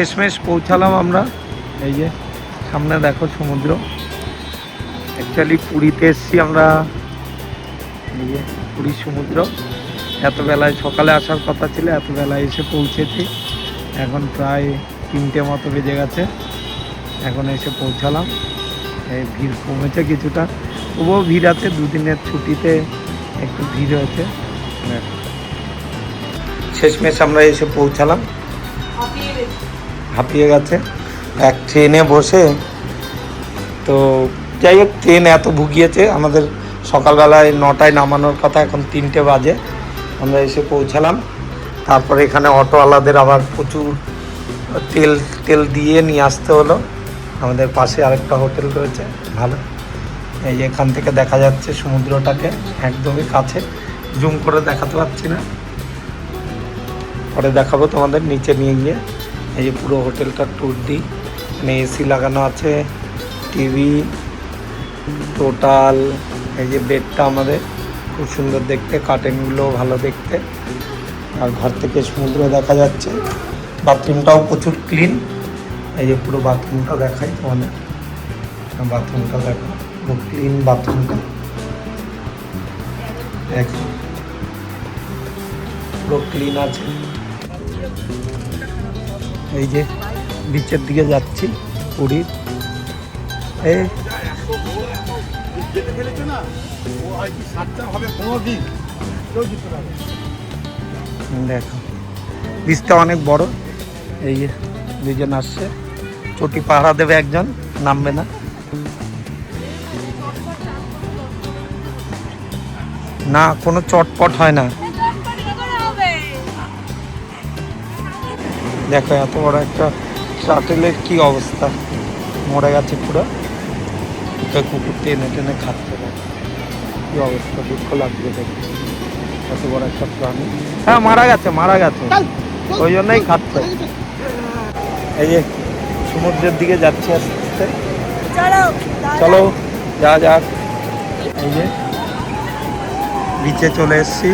শেষমেশ পৌঁছালাম আমরা। এই যে সামনে দেখো সমুদ্র। অ্যাকচুয়ালি পুরীতে এসছি আমরা, এই যে পুরীর সমুদ্র। এত বেলায় সকালে আসার কথা ছিল, এত বেলায় এসে পৌঁছেছি। এখন প্রায় 3টে মতো বেজে গেছে, এখন এসে পৌঁছালাম। এই ভিড় কমেছে কিছুটা, তবুও ভিড় আছে, দুদিনের ছুটিতে একটু ভিড় হয়েছে। শেষমেশ আমরা এসে পৌঁছালাম, হাঁপিয়ে গেছে এক ট্রেনে বসে। তো যাই হোক, ট্রেন এত ভুগিয়েছে আমাদের, সকালবেলায় 9টায় নামানোর কথা, এখন 3টে বাজে আমরা এসে পৌঁছালাম। তারপরে এখানে অটোওয়ালাদের আবার প্রচুর তেল তেল দিয়ে নিয়ে আসতে হলো। আমাদের পাশে আরেকটা হোটেল রয়েছে ভালো, এই যে এখান থেকে দেখা যাচ্ছে সমুদ্রটাকে একদমই কাছে। জুম করে দেখাতে পারছি না, পরে দেখাবো তোমাদের নিচে নিয়ে গিয়ে। এই যে পুরো হোটেলটার ট্যুর দিই। মানে এসি লাগানো আছে, টিভি, টোটাল। এই যে বেডটা আমাদের খুব সুন্দর দেখতে, কার্টেনগুলো ভালো দেখতে, আর ঘর থেকে সমুদ্র দেখা যাচ্ছে। বাথরুমটাও প্রচুর ক্লিন। এই যে পুরো বাথরুমটা দেখাই তোমাদের, বাথরুমটা দেখো পুরো ক্লিন বাথরুমটা, দেখো পুরো ক্লিন আছে। এই যে বিচের দিকে যাচ্ছি পুরীর। এই দেখো বিচটা অনেক বড়। এই যে দুজন আসছে, চটি পাহারা দেবে, একজন নামবে না। না, কোনো চটপট হয় না। দেখো এত বড় একটা শাটেলের কি অবস্থা, মরে গেছে পুরো। কুকুর টেনে টেনে খাচ্ছে, কি অবস্থা, দুঃখ লাগবে দেখে। এত বড় একটা প্রাণী, হ্যাঁ মারা গেছে, মারা গেছে, ওই জন্যই খাচ্ছে। এই যে সমুদ্রের দিকে যাচ্ছি আস্তে আস্তে, চলো যা যাক। এই যে বিচে চলে এসছি।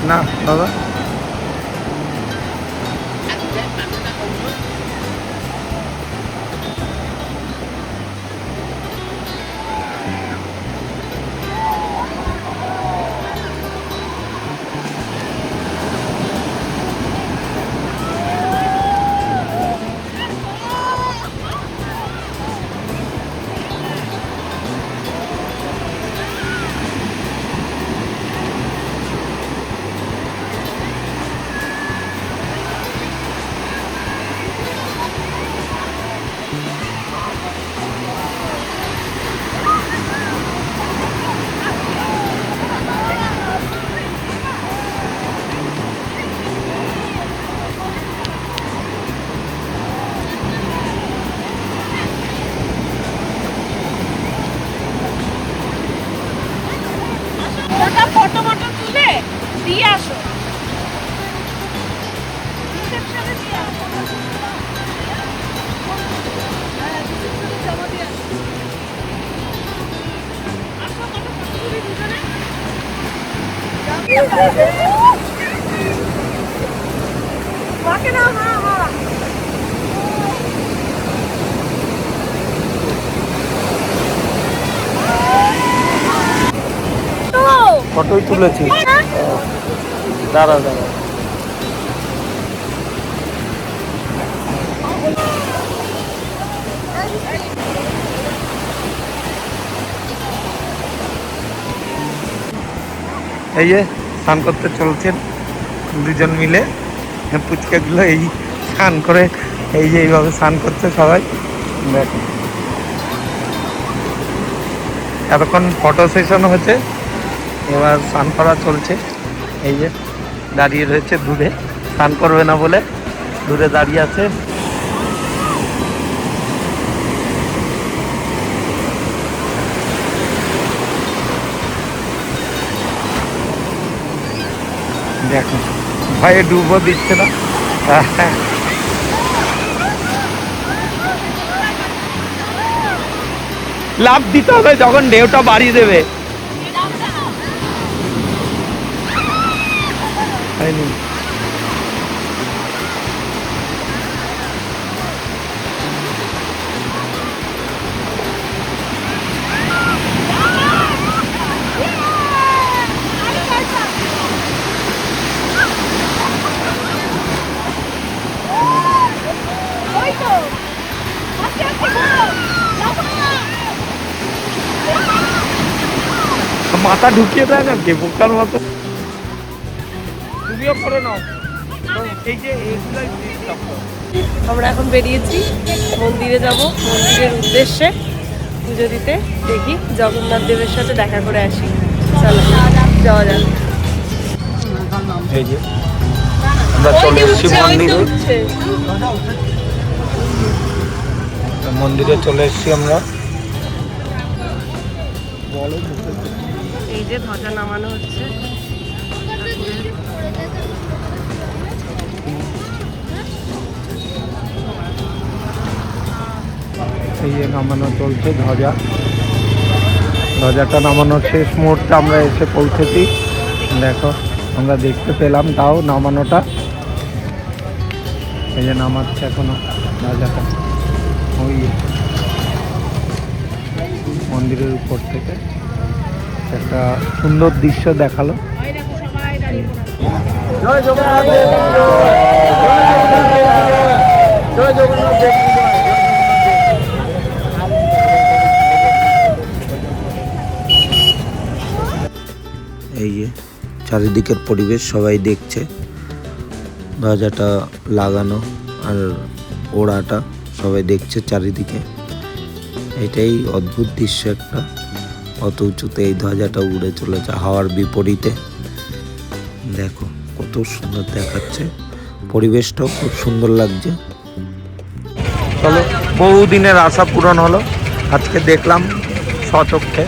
না দাদা, দিয়ে আসো। ফটোই তুলেছি, দাঁড়া দাঁড়া। এই যে স্নান করতে চলছেন দুজন মিলে, পুচকাগুলো এই স্নান করে, এই যে এইভাবে স্নান করছে সবাই। দেখো এতক্ষণ ফটো সেশন হচ্ছে, এবার স্নান করা চলছে। এই যে দাঁড়িয়ে রয়েছে দূরে, স্নান করবে না বলে দূরে দাঁড়িয়ে আছে। দেখো ভয়ে ডুবো দিচ্ছে না। লাফ দিতে হবে যখন ঢেউটা বাড়িয়ে দেবে। হয়নি। মাথা ঢুকিয়ে দেয় না কে বোকার মতো। তুমিও করে নাও। এই যে এইগুলাই আমরা এখন বেরিয়েছি, মন্দিরে যাব, মন্দিরের উদ্দেশ্যে পুজো দিতে। দেখি জগন্নাথ দেবের সাথে দেখা করে আসি। চলো যাওয়া যাক। এই যে আমরা চলে এসেছি মন্দিরে। মন্দিরে চলে এসেছি আমরা। এই যে ধ্বজা নামানো হচ্ছে। এই যে নামানো চলছে ধ্বজা। ধ্বজাটা নামানোর শেষ মুহূর্তে আমরা এসে পৌঁছেছি। দেখো আমরা দেখতে পেলাম তাও নামানোটা। এই যে নামাচ্ছে এখনো ধ্বজাটা ওই মন্দিরের উপর থেকে। একটা সুন্দর দৃশ্য দেখালো। জয় জগন্নাথ দেব, জয় জগন্নাথ দেব। এই যে চারিদিকের পরিবেশ সবাই দেখছে, ধ্বজাটা লাগানো আর ওড়াটা সবাই দেখছে চারিদিকে। এটাই অদ্ভুত দৃশ্য একটা। অত উঁচুতে এই ধ্বজাটা উড়ে চলেছে হাওয়ার বিপরীতে। দেখো কত সুন্দর দেখাচ্ছে, পরিবেশটাও খুব সুন্দর লাগছে। চলো, বহুদিনের আশা পূরণ হলো। আজকে দেখলাম স্বচক্ষে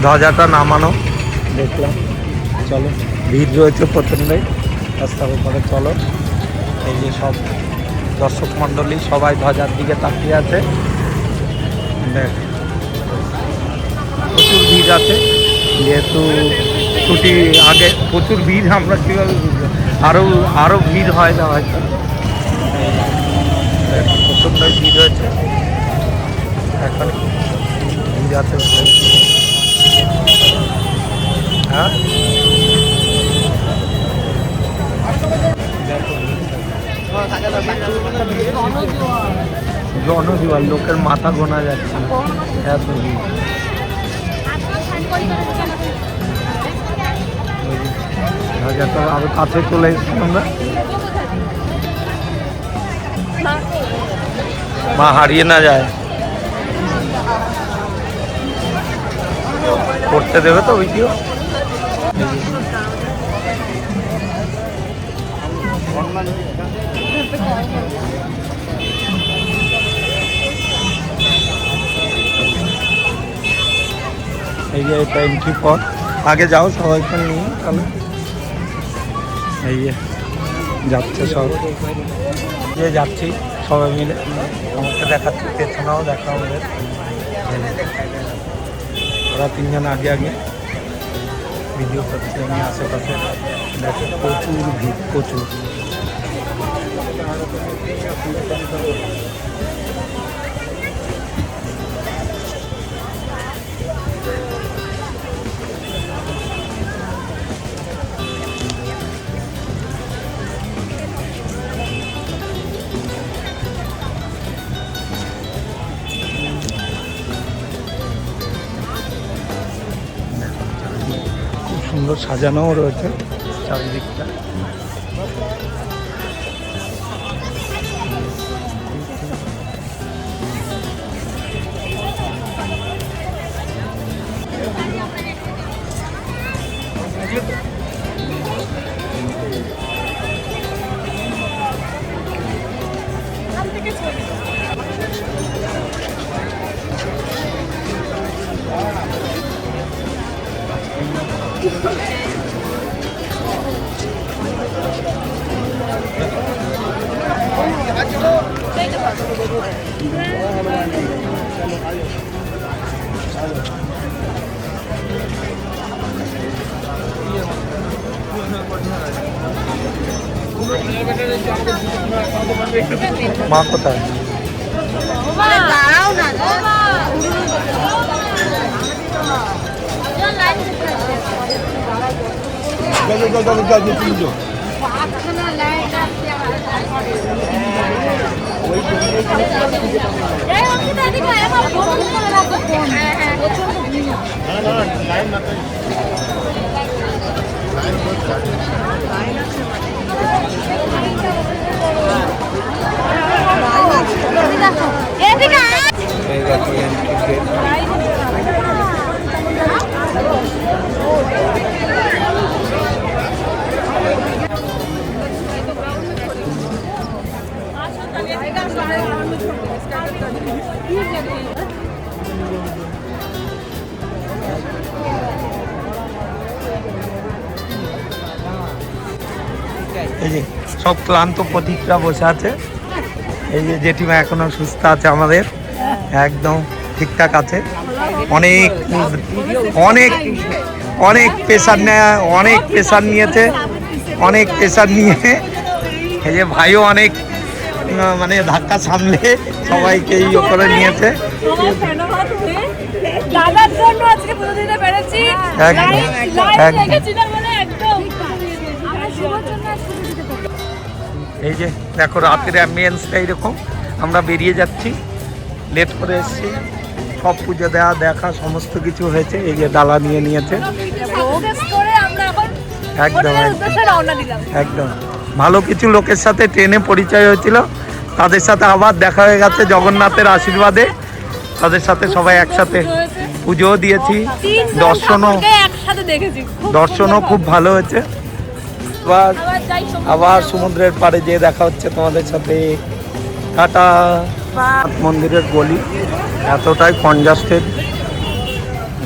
ধ্বজাটা নামানো দেখলাম। চলো, ভিড় রয়েছে প্রচণ্ডই রাস্তার উপরে। চলো, এই যে সব দর্শক মণ্ডলী সবাই ধ্বজার দিকে তাকিয়ে আছে। দেখ প্রচুর ভিড় আছে, যেহেতু ছুটি আগে প্রচুর ভিড়। আমরা কীভাবে বুঝবো, আরও ভিড় হয় না হয়তো। প্রচণ্ডই ভিড় হয়েছে এখন, ভিড় আছে। হ্যাঁ জনজীবন, লোকের মাথা গোনা যাচ্ছে না, এত ভিড়। ধ্বজাটা আরো কাছে চলে এসেছি আমরা। মা হারিয়ে না যায়। করতে দেবে তো ভিডিও? এই যে এটা এন্ট্রি পথ। আগে যাও সবাইকে নিয়ে। তাহলে এই যে যাচ্ছে সব, যে যাচ্ছি সবাই মিলে। আমাকে দেখাচ্ছি, পেছনেও দেখা আমাদের। ওরা তিনজন আগে আগে ভিডিও করছে, আমি আশেপাশে। দেখো প্রচুর ভিড়, প্রচুর। সুন্দর সাজানোও রয়েছে চারিদিকটা। মা কোথায়? এই দেখো এন্ট্রি গেট। এই যে সব ক্লান্ত প্রতীকরা বসে আছে। এই যে জেঠিমা এখনো সুস্থ আছে, আমাদের একদম ঠিকঠাক আছে। অনেক অনেক অনেক প্রেশার নিয়েছে, অনেক প্রেশার নিয়ে এই যে ভাইও অনেক মানে ধাক্কা সামলে সবাইকে ইয়ে করে নিয়েছে। দাদার জন্য আজকে পুজো দিতে পেরেছি। একদম, একদম। এই যে দেখো রাতের অ্যাম্বিয়েন্সটা এইরকম। আমরা বেরিয়ে যাচ্ছি, লেট করে এসেছি। সব পুজো দেওয়া দেখা সমস্ত কিছু হয়েছে। এই যে ডালা নিয়ে নিয়েছে। একদম একদম ভালো কিছু লোকের সাথে ট্রেনে পরিচয় হয়েছিল, তাদের সাথে আবার দেখা হয়ে গেছে জগন্নাথের আশীর্বাদে। তাদের সাথে সবাই একসাথে পুজোও দিয়েছি, দর্শনও খুব ভালো হয়েছে। আবার সমুদ্রের পাড়ে যেয়ে দেখা হচ্ছে তোমাদের সাথে। টাটা। মন্দিরের গলি এতটাই কনজাস্টেড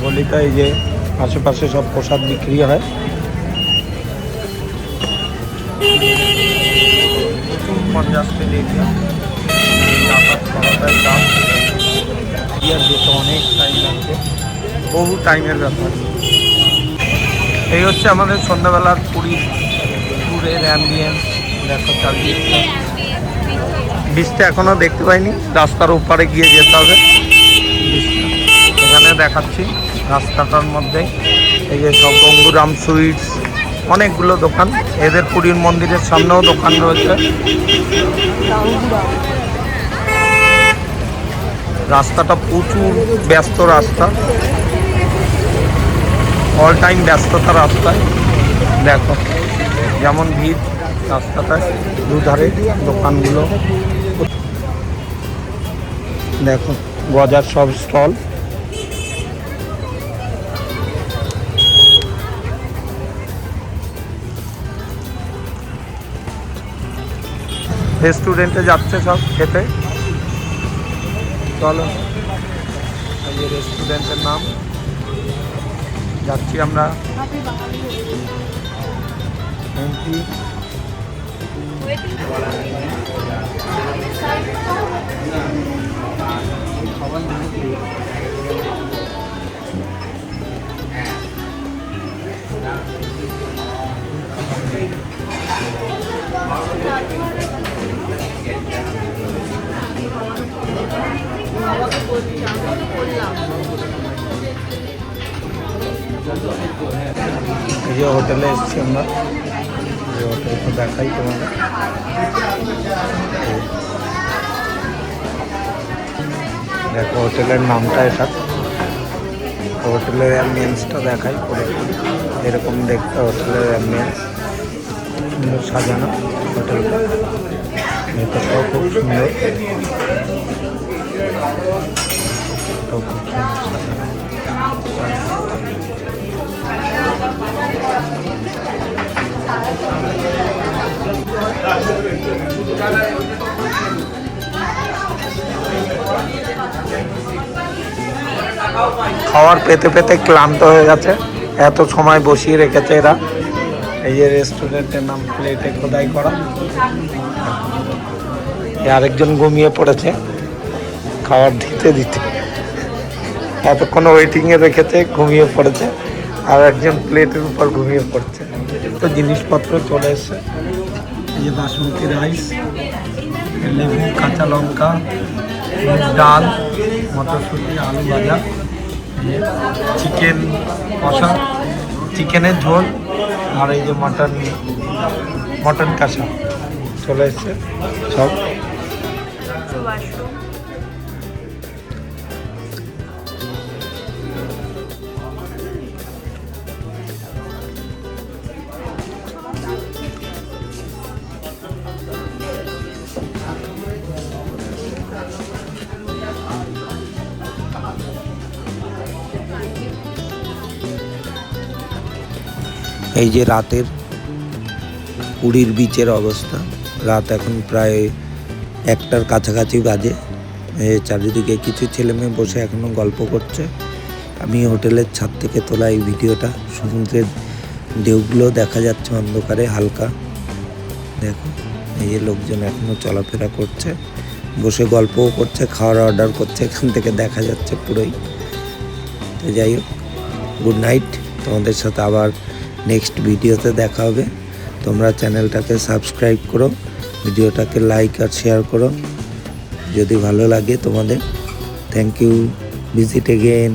গলিটা। এই যে আশেপাশে সব প্রসাদ বিক্রি হয়। কনজাস্টেড এরিয়া, যেতে অনেক টাইম লাগছে, বহু টাইমের ব্যাপার। এই হচ্ছে আমাদের সন্ধ্যাবেলার পুরীর ট্যুরের অ্যাম্বিয়েন্স। দেখো চারদিকটা, বীজটা এখনো দেখতে পাইনি, রাস্তার ওপারে গিয়ে যেতে হবে। এখানে দেখাচ্ছি রাস্তাটার মধ্যে এই যে সব গঙ্গুরাম সুইটস, অনেকগুলো দোকান। এদের পুরীর মন্দিরের সামনেও দোকান রয়েছে। রাস্তাটা প্রচুর ব্যস্ত রাস্তা, অল টাইম ব্যস্ততা রাস্তায়। দেখো যেমন ভিড় রাস্তাটায়, দুধারে দোকানগুলো। দেখো গজার সব স্টল। রেস্টুরেন্টে যাচ্ছে সব খেতে। চলো, এই যে রেস্টুরেন্টের নাম, যাচ্ছি আমরা। এন্ট্রি। এই যে হোটেলে এসেছি আমরা, এই হোটেলটা দেখাই তোমাদের। দেখো হোটেলের নামটা এটা। হোটেলের অ্যাম্বিয়েন্সটা দেখাই করে, এরকম দেখতে হোটেলের অ্যাম্বিয়েন্স। সুন্দর সাজানো হোটেলটা, ভেতরটাও খুব সুন্দর। খুব সুন্দর সাজানো। খাওয়ার পেতে পেতে ক্লান্ত হয়ে গেছে, এত সময় বসিয়ে রেখেছে এরা। এই যে রেস্টুরেন্টের নাম প্লেটে খোদাই করা। আরেকজন ঘুমিয়ে পড়েছে খাবার দিতে দিতে। এতক্ষণ ওয়েটিংয়ে রেখেছে, ঘুমিয়ে পড়েছে, আর একজন প্লেটের উপর ঘুমিয়ে পড়ছে। তো জিনিসপত্র চলে এসছে, এই যে বাসমতি রাইস, লেবু, কাঁচা লঙ্কা, ডাল, মটরশুঁটি, আলু ভাজা, চিকেন কষা, চিকেনের ঝোল, আর এই যে মটন কষা চলে এসছে সব। এই যে রাতের পুরীর বিচের অবস্থা, রাত এখন প্রায় 1টার কাছাকাছি বাজে। চারিদিকে কিছু ছেলে মেয়ে বসে এখনো গল্প করছে। আমি হোটেলের ছাদ থেকে তোলা এই ভিডিওটা, সমুদ্রের ঢেউগুলো দেখা যাচ্ছে অন্ধকারে হালকা। দেখো এই যে লোকজন এখনো চলাফেরা করছে, বসে গল্পও করছে, খাওয়ার অর্ডার করছে, এখান থেকে দেখা যাচ্ছে পুরোই। তো যাই হোক, গুড নাইট। তোমাদের সাথে আবার নেক্সট ভিডিওতে দেখা হবে। তোমরা চ্যানেলটাকে সাবস্ক্রাইব করো, ভিডিওটাকে লাইক আর শেয়ার করো যদি ভালো লাগে তোমাদের। Thank you, visit again.